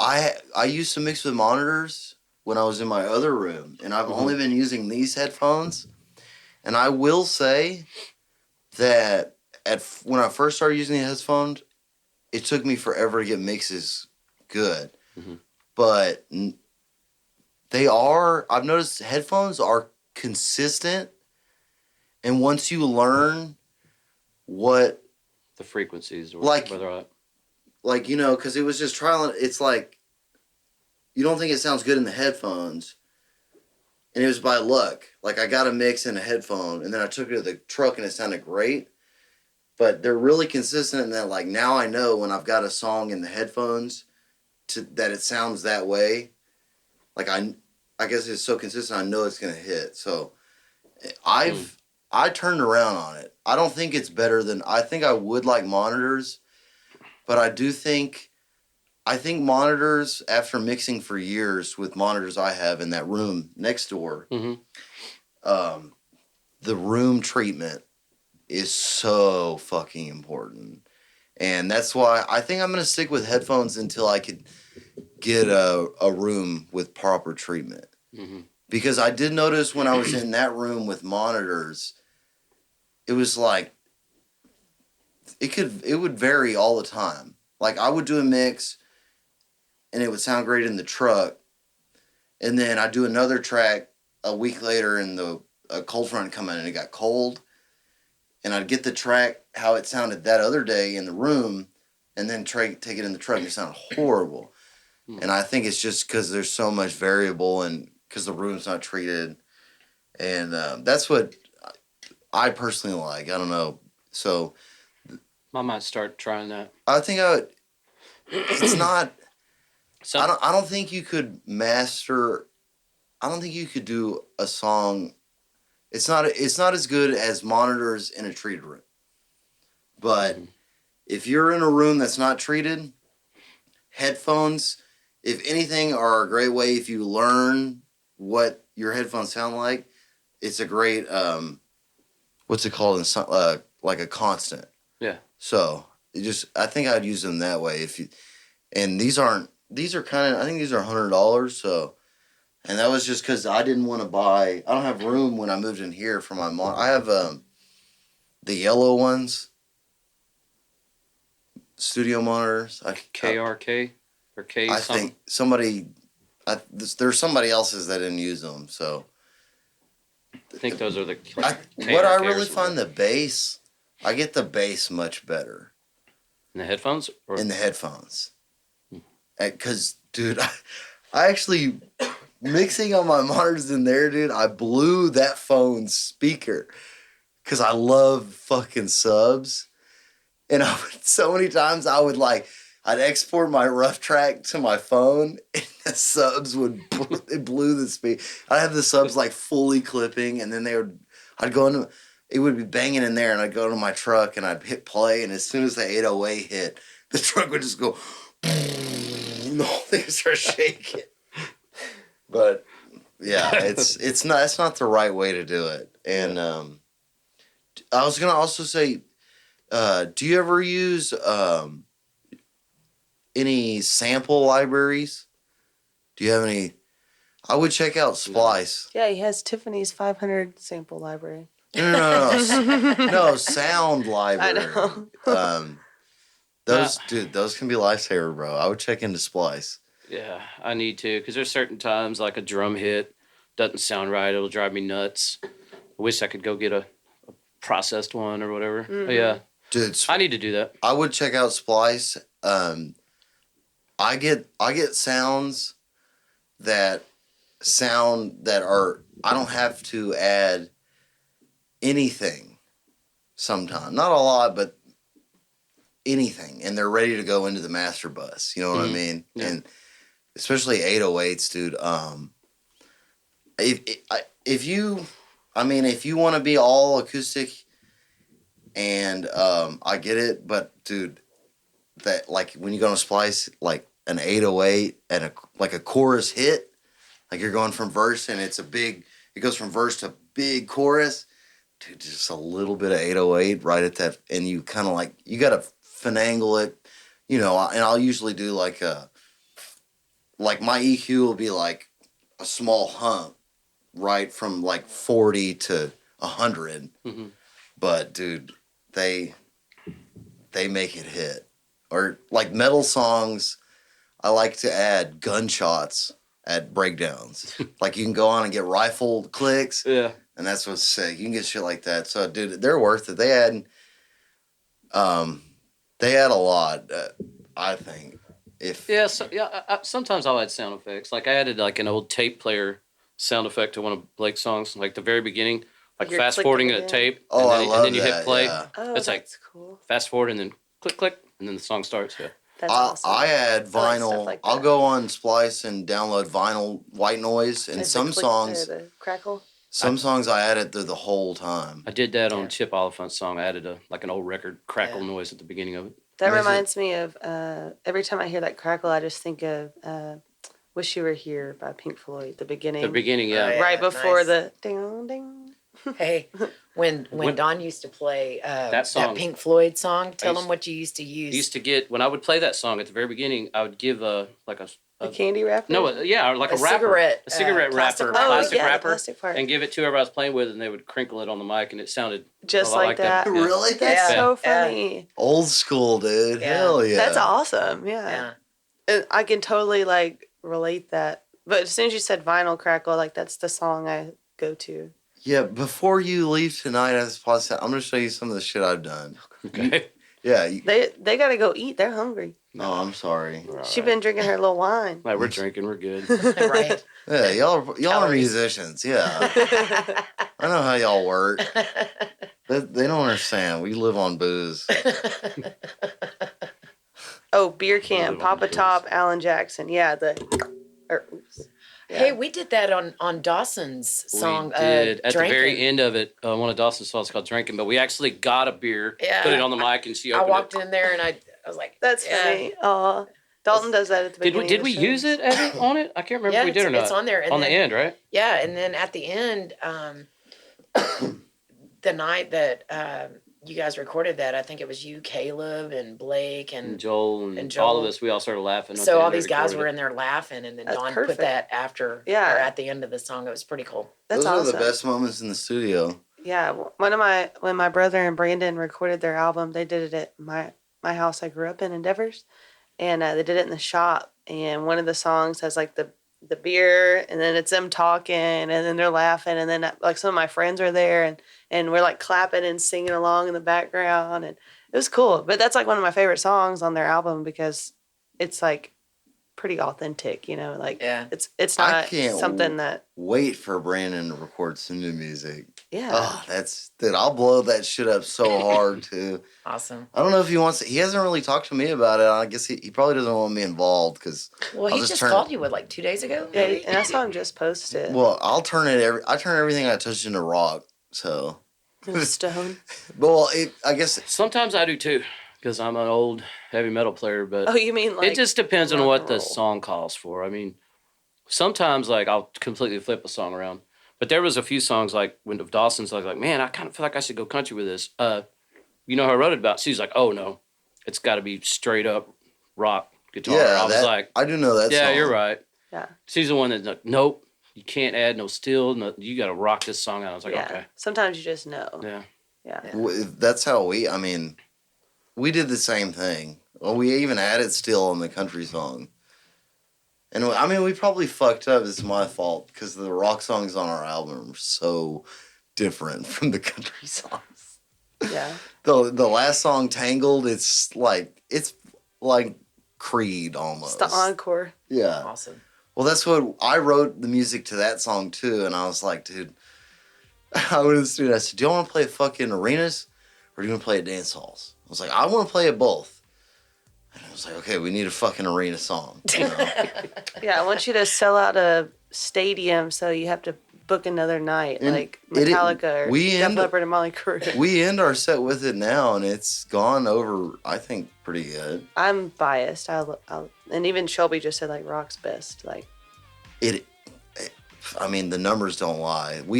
I used to mix with monitors when I was in my other room, and I've only been using these headphones. And I will say that when I first started using the headphones, it took me forever to get mixes good. But I've noticed headphones are consistent, and once you learn what the frequencies, or like, where they're at. Like, you know, because it was just trial. It's like, you don't think it sounds good in the headphones, and it was by luck. Like, I got a mix in a headphone, and then I took it to the truck, and it sounded great. But they're really consistent in that, like, now I know when I've got a song in the headphones that it sounds that way. Like, I guess it's so consistent, I know it's going to hit. So, I turned around on it. I don't think it's better than... I think I would like monitors, but I think monitors, after mixing for years with monitors I have in that room next door, the room treatment is so fucking important. And that's why I think I'm going to stick with headphones until I could get a room with proper treatment. Because I did notice when I was in that room with monitors, it was like, it would vary all the time. Like, I would do a mix, and it would sound great in the truck, and then I'd do another track a week later, and a cold front come in, and it got cold, and I'd get the track how it sounded that other day in the room, and then take it in the truck, and it sounded horrible. And I think it's just because there's so much variable, and because the room's not treated, and that's what I personally like. I don't know. So I might start trying that. I think it's not... I don't think you could master... I don't think you could do a song... It's not as good as monitors in a treated room. But if you're in a room that's not treated, headphones, if anything, are a great way. If you learn what your headphones sound like, it's a great... what's it called? Like a constant. Yeah. So I think I'd use them that way. And these are kind of, I think these are $100. So, and that was just because I didn't want to buy. I don't have room when I moved in here for my mom. I have the yellow ones, studio monitors. KRK or K. I think there's somebody else's that didn't use them. So, I think those are the. What I really find the bass. I get the bass much better. In the headphones? In the headphones. Because, dude, I actually, mixing on my monitors in there, dude, I blew that phone's speaker. Because I love fucking subs. And so many times I'd export my rough track to my phone, and the subs it blew the speed. I'd have the subs like fully clipping, and then I'd go into... It would be banging in there, and I'd go to my truck, and I'd hit play, and as soon as the 808 hit, the truck would just go, and the whole thing would start shaking. But yeah, it's not the right way to do it. And I was gonna also say, do you ever use any sample libraries? Do you have any? I would check out Splice. Yeah, he has Tiffany's 500 sample library. No, sound library. I know. Those can be lifesaver, bro. I would check into Splice. Yeah, I need to, because there's certain times like a drum hit doesn't sound right. It'll drive me nuts. I wish I could go get a processed one or whatever. But yeah, dude, I need to do that. I would check out Splice. I get sounds that are, I don't have to add anything sometimes. Not a lot, but anything. And they're ready to go into the master bus. You know what I mean? Yeah. And especially 808s, dude. If you want to be all acoustic, and I get it, but dude, that like when you go to Splice, like an 808 and a chorus hit, like you're going from verse and it goes from verse to big chorus. Dude, just a little bit of 808 right at that, and you kind of like, you got to finagle it, you know, and I'll usually do like like my EQ will be like a small hump, right from like 40 to 100. Mm-hmm. But dude, they make it hit. Or like metal songs, I like to add gunshots at breakdowns. Like you can go on and get rifle clicks. Yeah. And that's what's sick. You can get shit like that. So dude, they're worth it. They add a lot, I think. Yeah, sometimes I'll add sound effects. Like I added like an old tape player sound effect to one of Blake's songs, like the very beginning, like You're fast clicking forwarding it a in. tape, Oh, I love and then you that, hit play. yeah. Oh, It's that's like cool. fast forward and then click click, and then the song starts. Yeah. That's awesome. I add I like stuff vinyl. like I'll that. go on Splice and download vinyl white noise, and There's the some click- or songs, the crackle. I add it through the whole time. I did that on Yeah. Chip Oliphant's song. I added like an old record crackle Yeah. noise at the beginning of it. That Makes it- reminds me of every time I hear that crackle, I just think of "Wish You Were Here" by Pink Floyd. The beginning, The beginning, yeah. Oh, yeah. right before nice. the ding ding. Hey, when When- Don used to play That song. Pink Floyd song, tell used- him what you used to use. Used to get when I would play that song at the very beginning, I would give like a The candy wrapper. no, yeah, or like a wrapper, cigarette, a cigarette plastic wrapper, wrapper. Oh plastic yeah, wrapper, the plastic part. and give it to whoever I was playing with, and they would crinkle it on the mic, and it sounded Just a lot like that. Yeah. Really? That's Yeah. so Yeah. funny. Old school, dude. Yeah. Hell yeah. That's awesome. Yeah. Yeah. And I can totally like relate that. But as soon as you said vinyl crackle, like that's the song I go to. Yeah, before you leave tonight, as podcast, I'm gonna show you some of the shit I've done. Okay. Yeah. They gotta go eat. They're hungry. Oh, I'm sorry. She's been drinking her little wine. Like we're drinking, we're good. Right. Yeah, y'all are Calories. musicians. Yeah, I know how y'all work. They don't understand. We live on booze. Oh, beer can, Live on Papa booze. Top, Alan Jackson. Yeah, oops. Yeah. Hey, we did that on Dawson's song. We did at the very Drinking. end of it. One of Dawson's songs called "Drinking," but we actually got a beer, Yeah. put it on the mic, and she I opened walked it. in there and I was like, That's yeah. funny. Aw. Dalton does that at the Did beginning. we of the use show. it on it? I can't remember Yeah, if we did or not. it's on there. And on the then- end, right? Yeah, and then at the end, the night that you guys recorded that, I think it was you, Caleb, and Blake, And and Joel and, and all of Joel. us, we all started laughing. so all these guys were in there laughing, and then That's Don perfect. put that after, Yeah. or at the end of the song. It was pretty cool. That's Those are awesome. the best moments in the studio. Yeah, when my brother and Brandon recorded their album, they did it at my house I grew up in Devers, and they did it in the shop. And one of the songs has like the beer, and then it's them talking, and then they're laughing, and then like some of my friends are there, and we're like clapping and singing along in the background, and it was cool. But that's like one of my favorite songs on their album because it's like pretty authentic, you know, like Yeah. it's I not can't something that Wait for Brandon to record some new music. yeah. Oh, dude, I'll blow that shit up so hard too. Awesome. I don't know if he wants to. He hasn't really talked to me about it. I guess he probably doesn't want me involved because, Well, I'll he just just turn called it- you, like 2 days ago? Yeah, maybe? and I saw him just post it. well, I turn everything I touch into rock. So, Stone. well, I guess Sometimes I do too, because I'm an old heavy metal player. But Oh, you mean like it just depends on rock what and the roll. song calls for. I mean, sometimes like I'll completely flip a song around. But there was a few songs like when of Dawson's, I was like, man, I kind of feel like I should go country with this. You know who I wrote it about? She's like, oh no, it's got to be straight up rock guitar. yeah, I was like, I do know that. yeah, song. you're right. Yeah. She's the one that's like, nope, you can't add no steel. No, you got to rock this song out. I was like, yeah. okay, Sometimes you just know. yeah. Yeah. That's how I mean, we did the same thing. Well, we even added steel on the country song. And I mean, we probably fucked up. It's my fault because the rock songs on our album are so different from the country songs. Yeah. The last song, Tangled, it's like Creed almost. It's the encore. Yeah. Awesome. Well, that's what I wrote the music to that song too, and I was like, dude, I went to the studio. I said, do you want to play fucking arenas or do you want to play at dance halls? I was like, I want to play at both. And I was like, okay, we need a fucking arena song. You know? Yeah, I want you to sell out a stadium, so you have to book another night, And like it- Metallica or we Def end- Leppard and Molly Crew. We end our set with it now, and it's gone over, I think, pretty good. I'm biased. And even Shelby just said like rock's best. Like I mean, the numbers don't lie. We